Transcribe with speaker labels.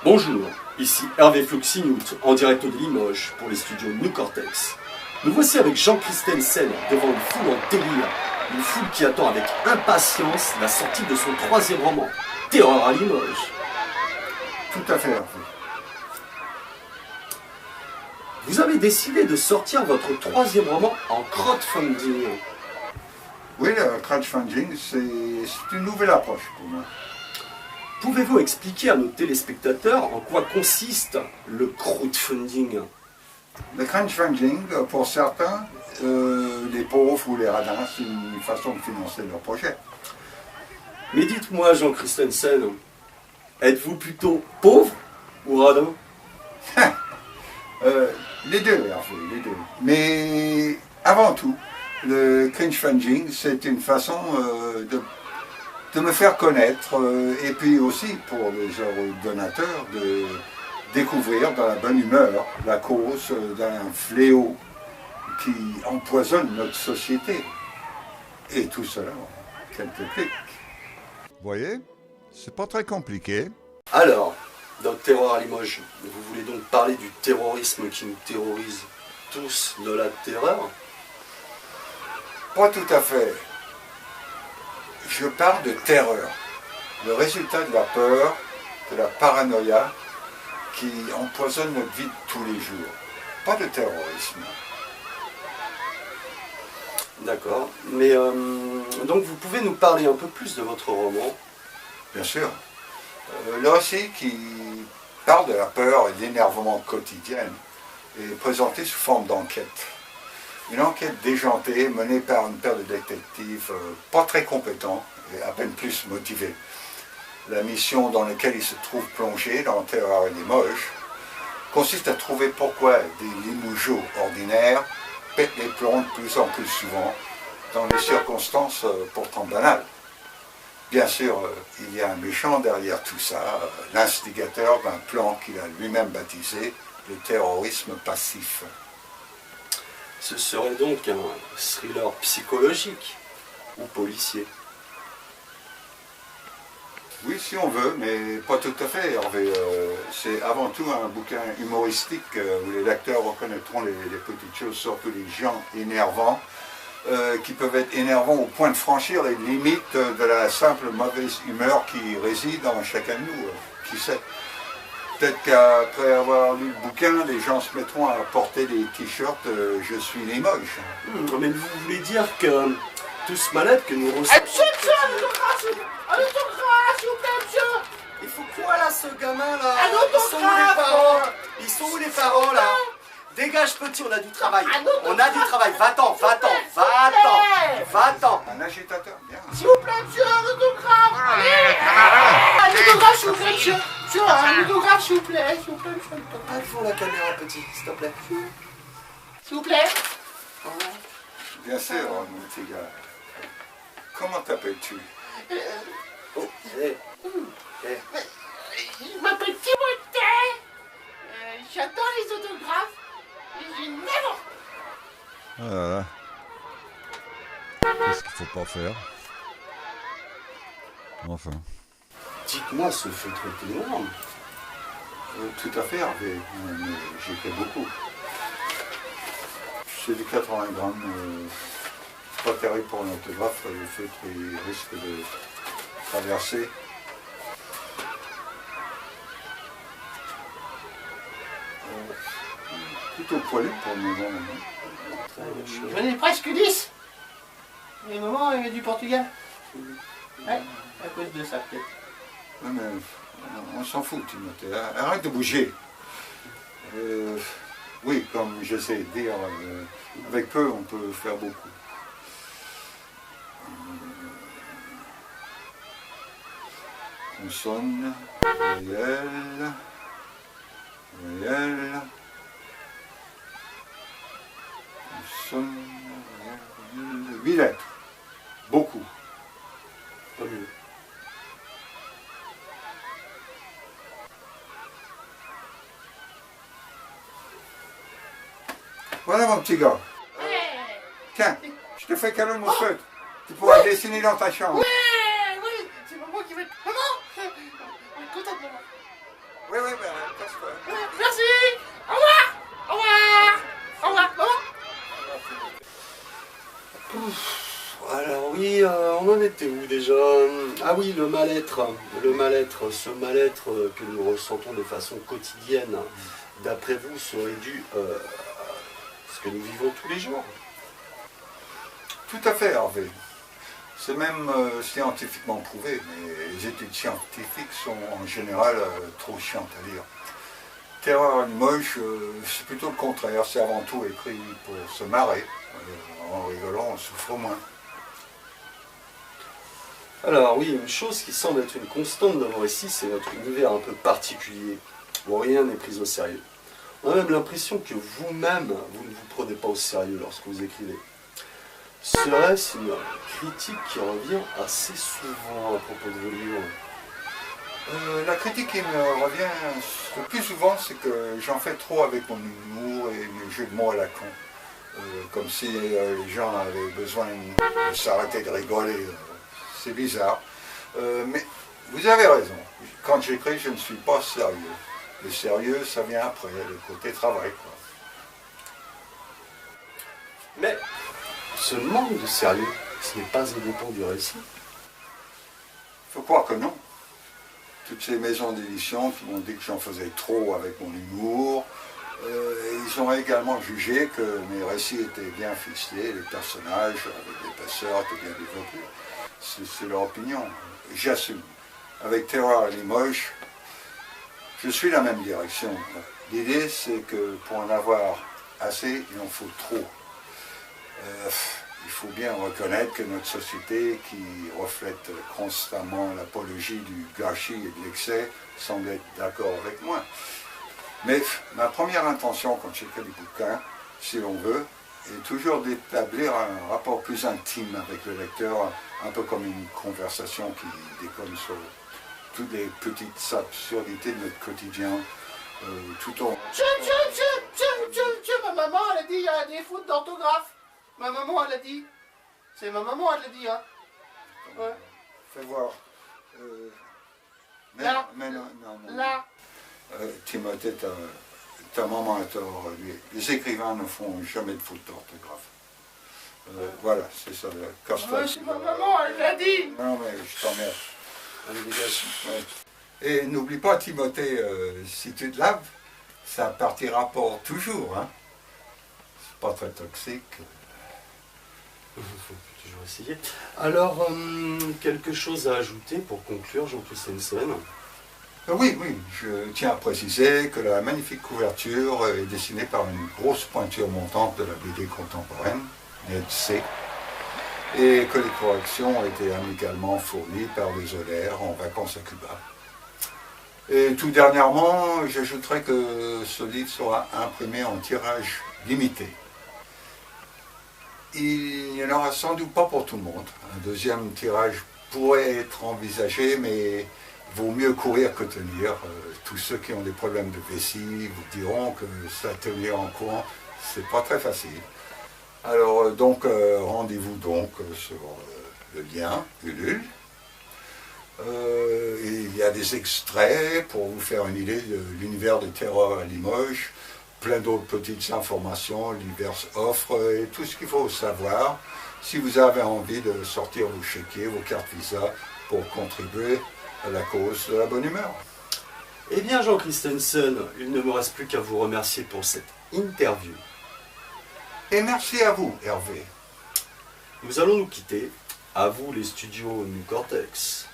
Speaker 1: Bonjour, ici Hervé Fluxinout en direct de Limoges pour les studios New Cortex. Nous voici avec Jean Christensen devant une foule en délire, une foule qui attend avec impatience la sortie de son troisième roman, Terreur à Limoges.
Speaker 2: Tout à fait, Hervé.
Speaker 1: Vous avez décidé de sortir votre troisième roman en crowdfunding.
Speaker 2: Oui, le crowdfunding, c'est une nouvelle approche pour moi.
Speaker 1: Pouvez-vous expliquer à nos téléspectateurs en quoi consiste le crowdfunding?
Speaker 2: Le crowdfunding, pour certains, les pauvres ou les radins, c'est une façon de financer leur projet.
Speaker 1: Mais dites-moi, Jean Christensen, êtes-vous plutôt pauvre ou radin?
Speaker 2: Les deux, Hervé, les deux. Mais avant tout, le crowdfunding, c'est une façon de me faire connaître et puis aussi pour les heureux donateurs de découvrir dans la bonne humeur la cause d'un fléau qui empoisonne notre société. Et tout cela en quelques clics. Vous voyez, c'est pas très compliqué.
Speaker 1: Alors, dans Terreur à Limoges, vous voulez donc parler du terrorisme qui nous terrorise tous de la terreur?
Speaker 2: Pas tout à fait. Je parle de terreur. Le résultat de la peur, de la paranoïa qui empoisonne notre vie de tous les jours. Pas de terrorisme.
Speaker 1: D'accord. Mais donc vous pouvez nous parler un peu plus de votre roman?
Speaker 2: Bien sûr. Le récit qui parle de la peur et de l'énervement quotidien est présenté sous forme d'enquête. Une enquête déjantée menée par une paire de détectives pas très compétents et à peine plus motivés. La mission dans laquelle ils se trouvent plongés dans Terreur à Limoges consiste à trouver pourquoi des limougeaux ordinaires pètent les plombs de plus en plus souvent dans des circonstances pourtant banales. Bien sûr, il y a un méchant derrière tout ça, l'instigateur d'un plan qu'il a lui-même baptisé le terrorisme passif.
Speaker 1: Ce serait donc un thriller psychologique ou policier?
Speaker 2: Oui, si on veut, mais pas tout à fait, Hervé. C'est avant tout un bouquin humoristique où les lecteurs reconnaîtront les petites choses, surtout les gens énervants, qui peuvent être énervants au point de franchir les limites de la simple mauvaise humeur qui réside en chacun de nous. Qui sait? Peut-être qu'après avoir lu le bouquin, les gens se mettront à porter des t-shirts « Je suis Limoges ».
Speaker 1: Mais vous voulez dire que tout ce mal que nous ressentons...
Speaker 3: Monsieur, un autographe, s'il vous plaît, monsieur.
Speaker 1: Il faut quoi là, ce gamin là?
Speaker 3: Un autographe.
Speaker 1: Ils sont où les parents là? Dégage petit, on a du travail.
Speaker 3: Un autographe.
Speaker 1: On a du travail, va-t'en, va-t'en, va-t'en.
Speaker 2: Un agitateur, bien.
Speaker 3: S'il vous plaît, monsieur, un autographe. Allez. Un autographe, s'il vous plaît, monsieur. Monsieur, un autographe, s'il vous plaît, monsieur.
Speaker 1: Pas devant la caméra petit, s'il te plaît.
Speaker 3: S'il vous plaît.
Speaker 2: Bien sûr, mon petit gars. Comment t'appelles-tu?
Speaker 1: Oh, hé.
Speaker 3: Je m'appelle Timothée. J'adore les autographes. Et j'ai never.
Speaker 2: Voilà. Qu'est-ce qu'il faut pas faire? Enfin.
Speaker 1: Dites-moi, ce feutre est énorme.
Speaker 2: Tout à fait, Hervé. Mais j'ai fait beaucoup. C'est du 80 grammes. Pas terrible pour un autographe. Le feutre il risque de traverser. Plutôt poilu pour le moment.
Speaker 3: J'en ai presque 10. Et maman, elle est du Portugal. Ouais, à cause de ça, peut-être.
Speaker 2: Ouais, mais on s'en fout, Timothée. Arrête de bouger. Oui, comme j'essaie de dire, avec peu, on peut faire beaucoup. Consonne, voyelle, voyelle, consonne, voyelle, 8 lettres. Beaucoup.
Speaker 1: Pas mieux.
Speaker 2: Voilà mon petit gars.
Speaker 3: Ouais.
Speaker 2: Tiens, je te fais cadeau de mon feutre. Tu pourras dessiner dans ta chambre.
Speaker 3: Ouais, c'est maman qui va être... Maman. On est contente, maman.
Speaker 2: Oui, oui, ben, casse-toi.
Speaker 3: Merci. Au revoir. Au revoir. Au revoir. Maman.
Speaker 1: Alors oui, on en était où déjà? Ah oui, le mal-être, ce mal-être que nous ressentons de façon quotidienne, d'après vous, serait dû à ce que nous vivons tous les jours?
Speaker 2: Tout à fait, Hervé. C'est même scientifiquement prouvé, mais les études scientifiques sont en général trop chiantes à lire. Terreur à Limoges, c'est plutôt le contraire, c'est avant tout écrit pour se marrer. En rigolant, on souffre moins.
Speaker 1: Alors oui, une chose qui semble être une constante dans vos récits, c'est votre univers un peu particulier, où rien n'est pris au sérieux. On a même l'impression que vous-même, vous ne vous prenez pas au sérieux lorsque vous écrivez. Serait-ce une critique qui revient assez souvent à propos de vos livres?
Speaker 2: La critique qui me revient le plus souvent, c'est que j'en fais trop avec mon humour et mes jeux de mots à la con. Comme si les gens avaient besoin de s'arrêter de rigoler. C'est bizarre. Mais vous avez raison. Quand j'écris, je ne suis pas sérieux. Le sérieux, ça vient après, le côté travail, quoi.
Speaker 1: Mais ce manque de sérieux, ce n'est pas indépendant du récit.
Speaker 2: Il faut croire que non. Toutes ces maisons d'édition qui m'ont dit que j'en faisais trop avec mon humour, ils ont également jugé que mes récits étaient bien ficelés, les personnages avec l'épaisseur étaient bien développés. C'est leur opinion. J'assume. Avec Terreur à Limoges, je suis la même direction. L'idée, c'est que pour en avoir assez, il en faut trop. Il faut bien reconnaître que notre société, qui reflète constamment l'apologie du gâchis et de l'excès, semble être d'accord avec moi. Mais ma première intention quand j'écris des bouquins, si l'on veut, est toujours d'établir un rapport plus intime avec le lecteur, un peu comme une conversation qui déconne sur toutes les petites absurdités de notre quotidien, tout en...
Speaker 3: Ma maman, elle a dit il y a des fautes d'orthographe. Ma maman, elle a dit. C'est ma maman, elle l'a dit, hein. Ouais.
Speaker 2: Fais voir.
Speaker 3: Là.
Speaker 2: Mais non.
Speaker 3: Là.
Speaker 2: Timothée, ta maman a tort. Les écrivains ne font jamais de fautes d'orthographe. Voilà, c'est ça.
Speaker 3: Ouais, c'est ma maman, elle l'a dit.
Speaker 2: Non, mais je t'emmerde. Ouais. Et n'oublie pas, Timothée, si tu te laves, ça partira pour toujours. Hein. C'est pas très toxique.
Speaker 1: Il faut toujours essayer. Alors, quelque chose à ajouter pour conclure, Jean-Christensen?
Speaker 2: Oui, je tiens à préciser que la magnifique couverture est dessinée par une grosse pointure montante de la BD contemporaine, Ned C, et que les corrections ont été amicalement fournies par des Zolaire en vacances à Cuba. Et tout dernièrement, j'ajouterai que ce livre sera imprimé en tirage limité. Il n'y en aura sans doute pas pour tout le monde. Un deuxième tirage pourrait être envisagé, mais il vaut mieux courir que tenir. Tous ceux qui ont des problèmes de vessie vous diront que ça tenir en courant, c'est pas très facile. Alors donc rendez-vous donc sur le lien Ulule. Il y a des extraits pour vous faire une idée de l'univers de Terreur à Limoges, plein d'autres petites informations, diverses offres et tout ce qu'il faut savoir si vous avez envie de sortir vos chéquiers, vos cartes Visa pour contribuer à la cause de la bonne humeur.
Speaker 1: Eh bien, Jean Christensen, il ne me reste plus qu'à vous remercier pour cette interview.
Speaker 2: Et merci à vous, Hervé.
Speaker 1: Nous allons nous quitter. À vous, les studios New Cortex.